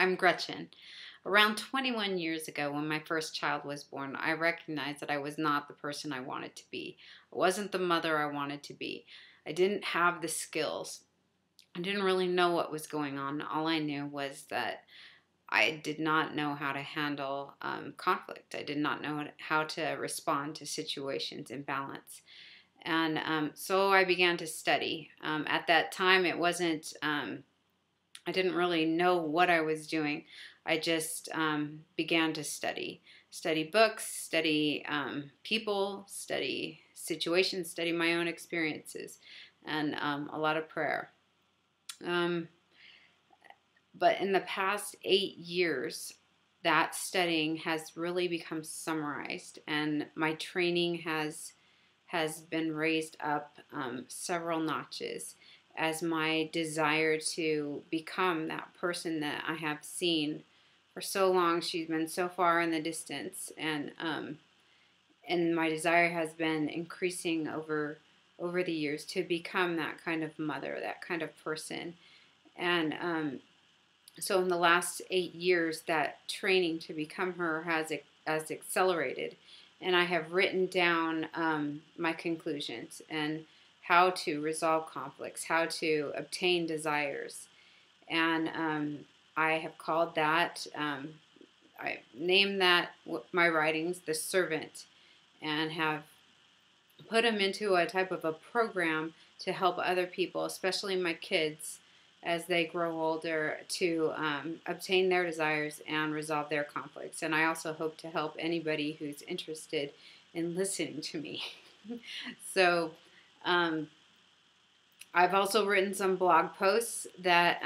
I'm Gretchen. Around 21 years ago, when my first child was born, I recognized that I was not the person I wanted to be. I wasn't the mother I wanted to be. I didn't have the skills. I didn't really know what was going on. All I knew was that I did not know how to handle conflict. I did not know how to respond to situations in balance. And so I began to study. At that time, it wasn't I didn't really know what I was doing. I just began to study books, study people, study situations, study my own experiences, and a lot of prayer. Um, but in the past 8 years, that studying has really become summarized, and my training has been raised up several notches as my desire to become that person that I have seen for so long. She's been so far in the distance, and my desire has been increasing over the years to become that kind of mother, that kind of person. And so in the last 8 years, that training to become her has accelerated, and I have written down my conclusions and how to resolve conflicts, how to obtain desires. And I have called that, I named that my writings, The Servant, and have put them into a type of a program to help other people, especially my kids, as they grow older, to obtain their desires and resolve their conflicts. And I also hope to help anybody who's interested in listening to me. So I've also written some blog posts that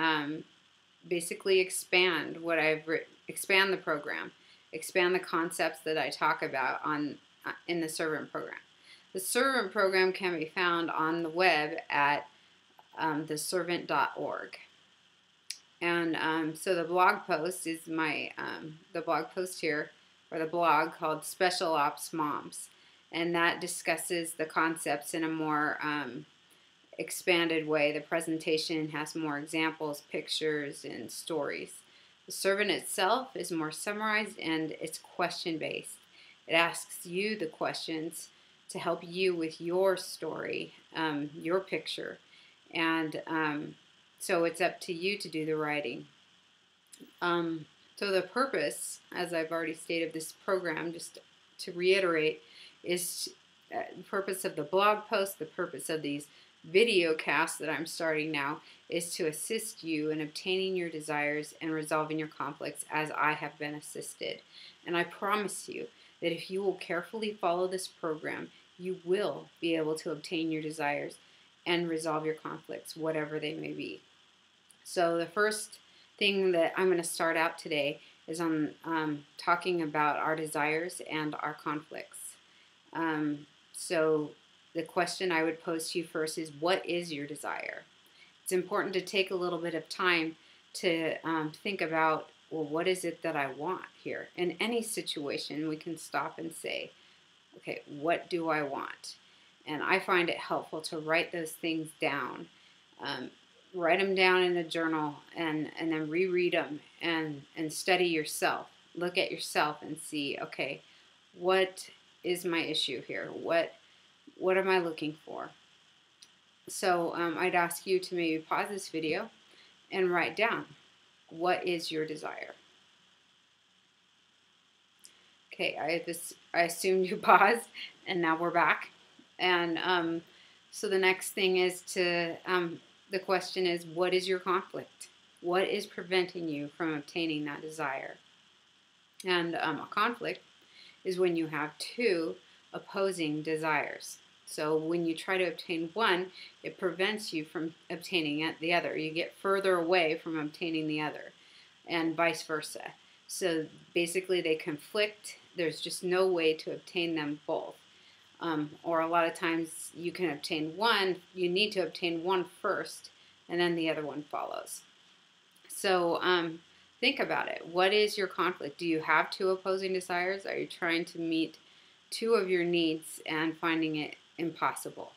basically expand what I've written, expand the program, expand the concepts that I talk about in the Servant program. The Servant program can be found on the web at theservant.org. And so the blog post is the blog post here, or the blog called Special Ops Moms. And that discusses the concepts in a more expanded way. The presentation has more examples, pictures, and stories. The Servant itself is more summarized, and it's question-based. It asks you the questions to help you with your story, your picture. And so it's up to you to do the writing. So the purpose, as I've already stated, of this program, just to reiterate, is the purpose of the blog post, the purpose of these video casts that I'm starting now, is to assist you in obtaining your desires and resolving your conflicts as I have been assisted. And I promise you that if you will carefully follow this program, you will be able to obtain your desires and resolve your conflicts, whatever they may be. So the first thing that I'm going to start out today is on talking about our desires and our conflicts. So the question I would pose to you first is, what is your desire? It's important to take a little bit of time to think about, well, what is it that I want here? In any situation, we can stop and say, okay, what do I want? And I find it helpful to write those things down. Write them down in a journal and then reread them and study yourself. Look at yourself and see, okay, what is my issue here? What am I looking for? So I'd ask you to maybe pause this video and write down, what is your desire? Okay, I assumed you paused, and now we're back. And so the next thing is the question is, what is your conflict? What is preventing you from obtaining that desire? And a conflict is when you have two opposing desires. So when you try to obtain one, it prevents you from obtaining the other. You get further away from obtaining the other, and vice versa. So basically they conflict. There's just no way to obtain them both. Or a lot of times you can obtain one, you need to obtain one first, and then the other one follows. So think about it. What is your conflict? Do you have two opposing desires? Are you trying to meet two of your needs and finding it impossible?